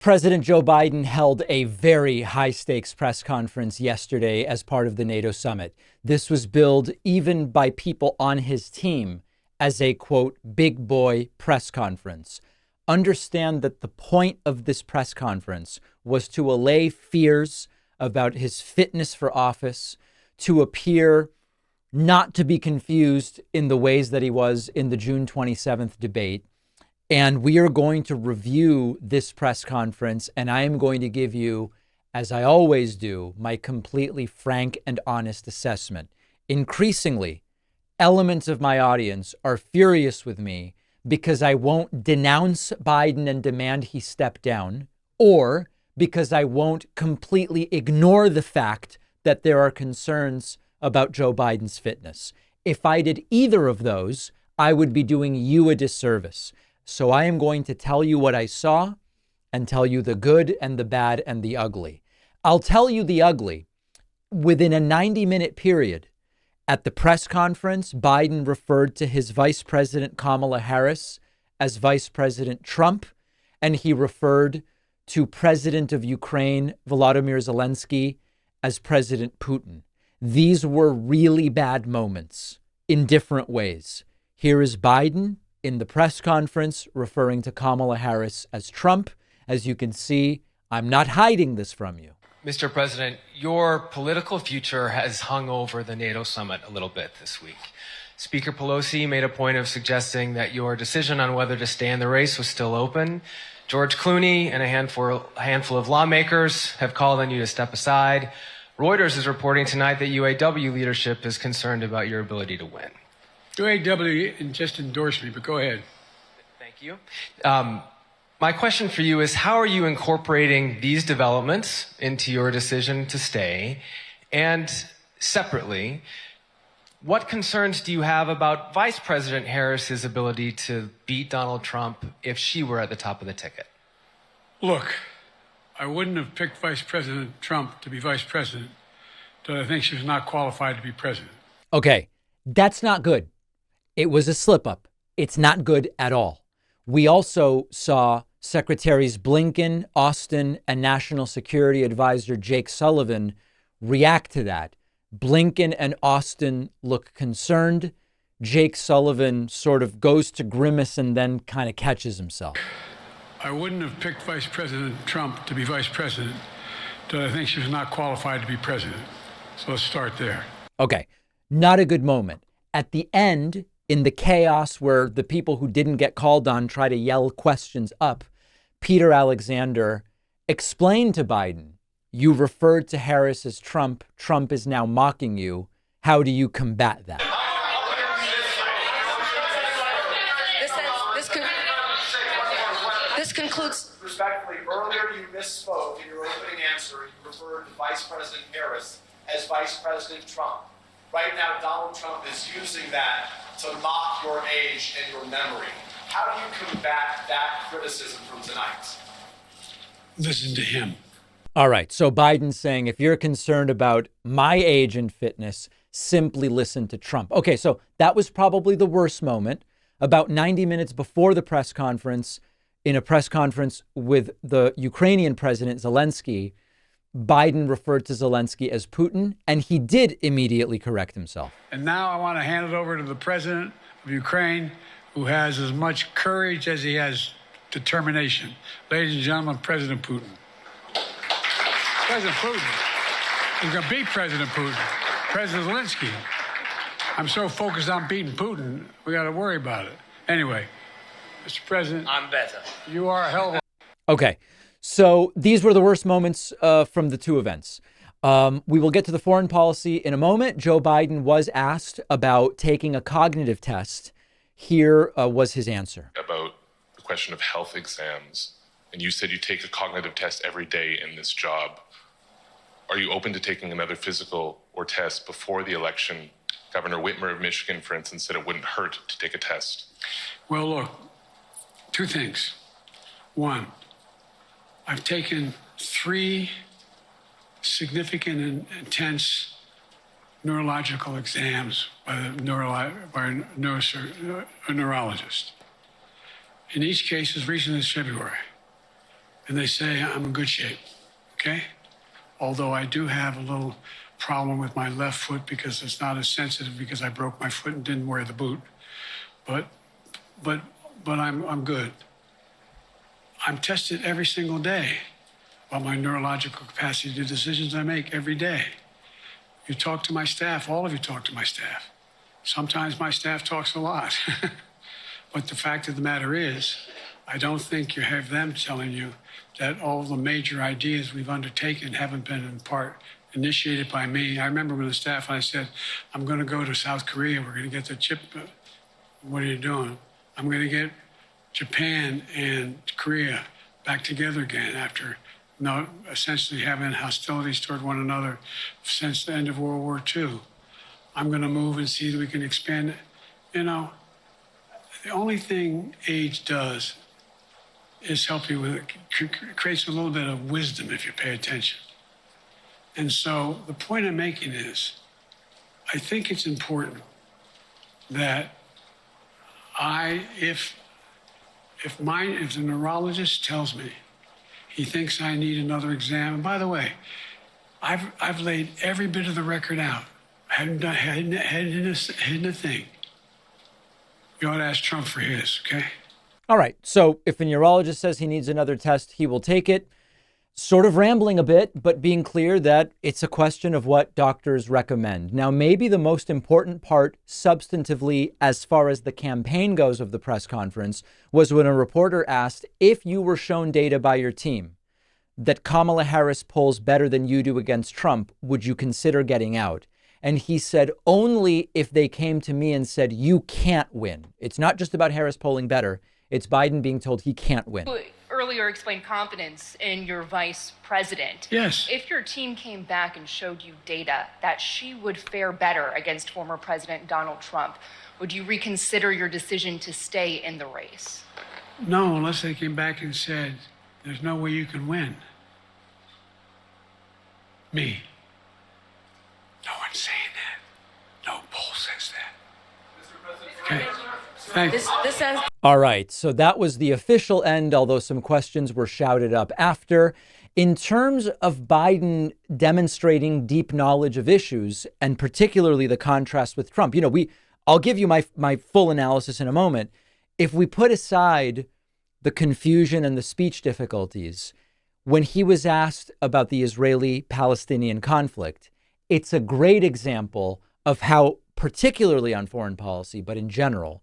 President Joe Biden held a very high-stakes press conference yesterday as part of the NATO summit. This was billed even by people on his team as a, quote, big boy press conference. Understand that the point of this press conference was to allay fears about his fitness for office, to appear not to be confused in the ways that he was in the June 27th debate. And we are going to review this press conference, and I am going to give you, as I always do, my completely frank and honest assessment. Increasingly, elements of my audience are furious with me because I won't denounce Biden and demand he step down, or because I won't completely ignore the fact that there are concerns about Joe Biden's fitness. If I did either of those, I would be doing you a disservice. So I am going to tell you what I saw and tell you the good and the bad and the ugly. I'll tell you the ugly. Within a 90-minute period at the press conference, Biden referred to his Vice President Kamala Harris as Vice President Trump, and he referred to President of Ukraine Volodymyr Zelenskyy as President Putin. These were really bad moments in different ways. Here is Biden in the press conference referring to Kamala Harris as Trump. As you can see, I'm not hiding this from you. Mr. President, your political future has hung over the NATO summit a little bit this week. Speaker Pelosi made a point of suggesting that your decision on whether to stay in the race was still open. George Clooney and a handful of lawmakers have called on you to step aside. Reuters is reporting tonight that UAW leadership is concerned about your ability to win. UAW just endorsed me, but go ahead. Thank you. My question for you is, how are you incorporating these developments into your decision to stay? And separately, what concerns do you have about Vice President Harris's ability to beat Donald Trump if she were at the top of the ticket? Look, I wouldn't have picked Vice President Trump to be vice president, but I think she was not qualified to be president. Okay, that's not good. It was a slip up. It's not good at all. We also saw Secretaries Blinken, Austin, and National Security Advisor Jake Sullivan react to that. Blinken and Austin look concerned. Jake Sullivan sort of goes to grimace and then kind of catches himself. I wouldn't have picked Vice President Trump to be vice president, but I think she was not qualified to be president. So let's start there. Okay, not a good moment. At the end, in the chaos where the people who didn't get called on try to yell questions up, Peter Alexander explained to Biden, you referred to Harris as Trump. Trump is now mocking you. How do you combat that? This concludes. Respectfully, earlier you misspoke in your opening answer. You referred to Vice President Harris as Vice President Trump. Right now, Donald Trump is using that to mock your age and your memory. How do you combat that criticism from tonight? Listen to him. All right. So Biden's saying, if you're concerned about my age and fitness, simply listen to Trump. Okay. So that was probably the worst moment. About 90 minutes before the press conference, in a press conference with the Ukrainian president, Zelenskyy, Biden referred to Zelenskyy as Putin, and he did immediately correct himself. And now I want to hand it over to the president of Ukraine, who has as much courage as he has determination. Ladies and gentlemen, President Putin. President Putin. He's going to beat President Putin. President Zelenskyy. I'm so focused on beating Putin, we got to worry about it. Anyway, Mr. President. I'm better. You are a hell of a... Okay. So these were the worst moments from the two events. We will get to the foreign policy in a moment. Joe Biden was asked about taking a cognitive test. Here was his answer. About the question of health exams. And you said you take a cognitive test every day in this job. Are you open to taking another physical or test before the election? Governor Whitmer of Michigan, for instance, said it wouldn't hurt to take a test. Well, look, two things. One, I've taken 3 significant and intense neurological exams by a neurologist. In each case as recently as February. and they say I'm in good shape, okay? Although I do have a little problem with my left foot because it's not as sensitive because I broke my foot and didn't wear the boot. But I'm good. I'm tested every single day about my neurological capacity, the decisions I make every day. You talk to my staff, all of you talk to my staff. Sometimes my staff talks a lot. But the fact of the matter is, I don't think you have them telling you that all the major ideas we've undertaken haven't been in part initiated by me. I remember when the staff and I said, I'm going to go to South Korea. We're going to get the chip. What are you doing? I'm going to get Japan and Korea back together again after essentially having hostilities toward one another since the end of World War II. I'm going to move and see that we can expand it. You know, the only thing age does is help you with it, creates a little bit of wisdom if you pay attention. And so the point I'm making is, I think it's important that if the neurologist tells me he thinks I need another exam, and by the way, I've laid every bit of the record out. I hadn't hidden a thing. You ought to ask Trump for his, okay? All right. So if a neurologist says he needs another test, he will take it. Sort of rambling a bit, but being clear that it's a question of what doctors recommend. Now, maybe the most important part substantively, as far as the campaign goes of the press conference, was when a reporter asked if you were shown data by your team that Kamala Harris polls better than you do against Trump, would you consider getting out? And he said, only if they came to me and said, you can't win. It's not just about Harris polling better. It's Biden being told he can't win. Earlier explained confidence in your vice president. Yes. If your team came back and showed you data that she would fare better against former President Donald Trump, would you reconsider your decision to stay in the race? No, unless they came back and said, there's no way you can win. Me. No one's saying that. No poll says that. Okay. Thanks. All right. So that was the official end, although some questions were shouted up after. In terms of Biden demonstrating deep knowledge of issues, and particularly the contrast with Trump, I'll give you my full analysis in a moment. If we put aside the confusion and the speech difficulties, when he was asked about the Israeli-Palestinian conflict, it's a great example of how, particularly on foreign policy, but in general,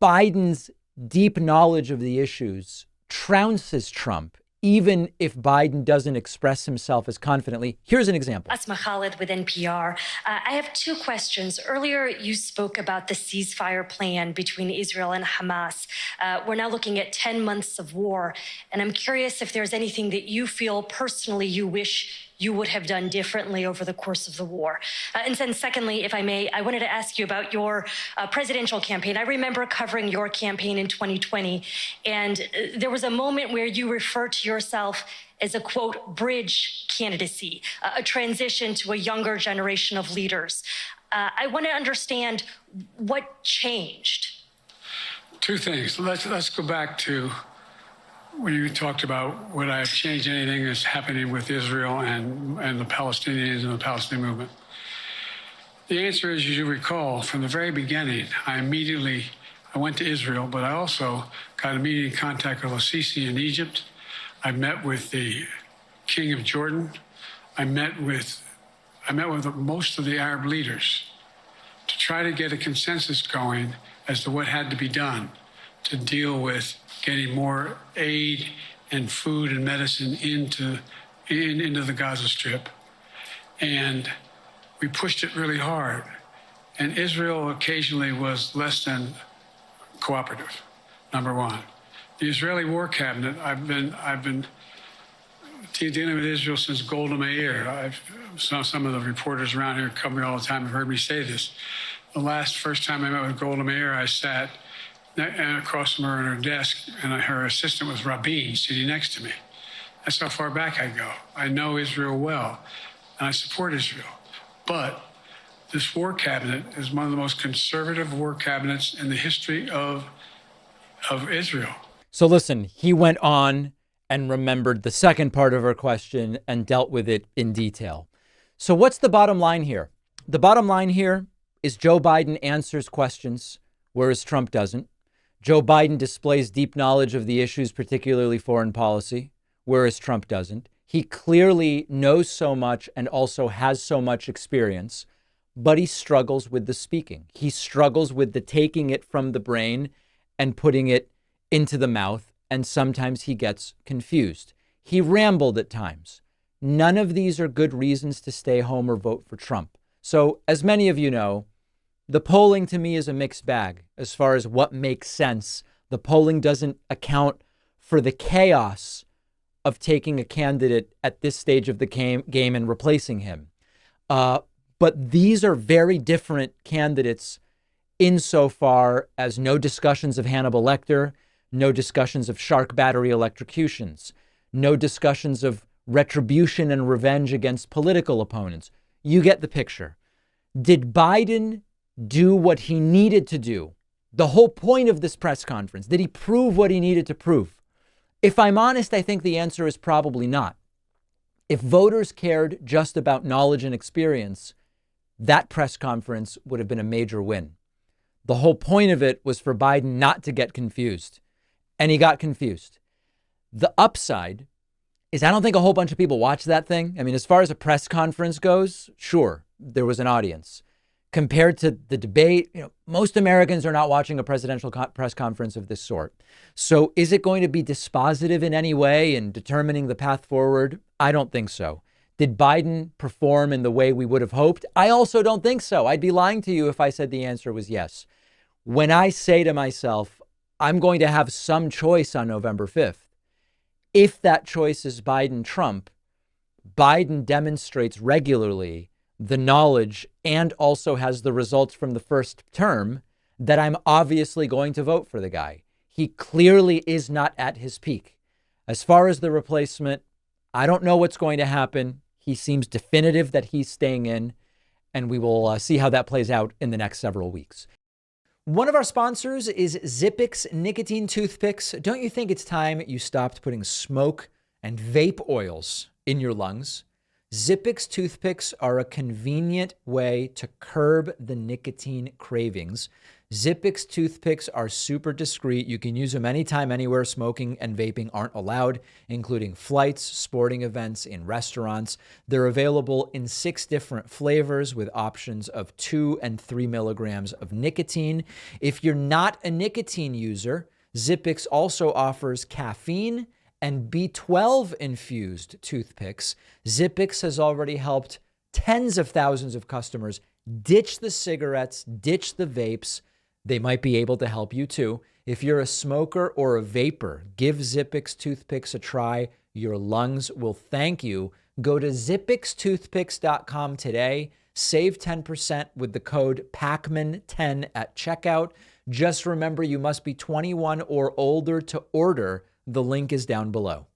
Biden's deep knowledge of the issues trounces Trump, even if Biden doesn't express himself as confidently. Here's an example. Asma Khalid with NPR. I have two questions. Earlier, you spoke about the ceasefire plan between Israel and Hamas. We're now looking at 10 months of war, and I'm curious if there's anything that you feel personally you wish you would have done differently over the course of the war. And then secondly, if I may, I wanted to ask you about your presidential campaign. I remember covering your campaign in 2020, and there was a moment where you referred to yourself as a, quote, bridge candidacy, a transition to a younger generation of leaders. I want to understand what changed. Two things. Let's go back to when you talked about would I have changed anything that's happening with Israel and the Palestinians and the Palestinian movement. The answer is, as you recall, from the very beginning, I went to Israel, but I also got immediate contact with al-Sisi in Egypt. I met with the King of Jordan. I met with most of the Arab leaders to try to get a consensus going as to what had to be done to deal with getting more aid and food and medicine into the Gaza Strip. And we pushed it really hard. And Israel occasionally was less than cooperative, number one. The Israeli War Cabinet, I've been dealing with Israel since Golda Meir. Some of the reporters around here come here all the time have heard me say this. The first time I met with Golda Meir, I sat across from her on her desk, and her assistant was Rabin sitting next to me. That's how far back I go. I know Israel well, and I support Israel. But this war cabinet is one of the most conservative war cabinets in the history of Israel. So listen, he went on and remembered the second part of her question and dealt with it in detail. So what's the bottom line here? The bottom line here is Joe Biden answers questions, whereas Trump doesn't. Joe Biden displays deep knowledge of the issues, particularly foreign policy, whereas Trump doesn't. He clearly knows so much and also has so much experience, but he struggles with the speaking. He struggles with the taking it from the brain and putting it into the mouth, and sometimes he gets confused. He rambled at times. None of these are good reasons to stay home or vote for Trump. So, as many of you know, the polling to me is a mixed bag as far as what makes sense. The polling doesn't account for the chaos of taking a candidate at this stage of the game and replacing him. But these are very different candidates insofar as no discussions of Hannibal Lecter, no discussions of shark battery electrocutions, no discussions of retribution and revenge against political opponents. You get the picture. Did Biden do what he needed to do? The whole point of this press conference, did he prove what he needed to prove? If I'm honest, I think the answer is probably not. If voters cared just about knowledge and experience, that press conference would have been a major win. The whole point of it was for Biden not to get confused, and he got confused. The upside is I don't think a whole bunch of people watched that thing. I mean, as far as a press conference goes, sure, there was an audience. Compared to the debate, most Americans are not watching a presidential press conference of this sort. So is it going to be dispositive in any way in determining the path forward? I don't think so. Did Biden perform in the way we would have hoped? I also don't think so. I'd be lying to you if I said the answer was yes. When I say to myself, I'm going to have some choice on November 5th, if that choice is Biden-Trump, Biden demonstrates regularly the knowledge and also has the results from the first term that I'm obviously going to vote for the guy. He clearly is not at his peak. As far as the replacement, I don't know what's going to happen. He seems definitive that he's staying in, and we will see how that plays out in the next several weeks. One of our sponsors is Zippix nicotine toothpicks. Don't you think it's time you stopped putting smoke and vape oils in your lungs? Zippix toothpicks are a convenient way to curb the nicotine cravings. Zippix toothpicks are super discreet. You can use them anytime, anywhere smoking and vaping aren't allowed, including flights, sporting events, in restaurants. They're available in 6 different flavors with options of 2 and 3 milligrams of nicotine. If you're not a nicotine user, Zippix also offers caffeine and B12 infused toothpicks. Zippix has already helped tens of thousands of customers ditch the cigarettes, ditch the vapes. They might be able to help you too. If you're a smoker or a vapor, give Zippix toothpicks a try. Your lungs will thank you. Go to zippixtoothpicks.com today. Save 10% with the code PACMAN10 at checkout. Just remember, you must be 21 or older to order. The link is down below.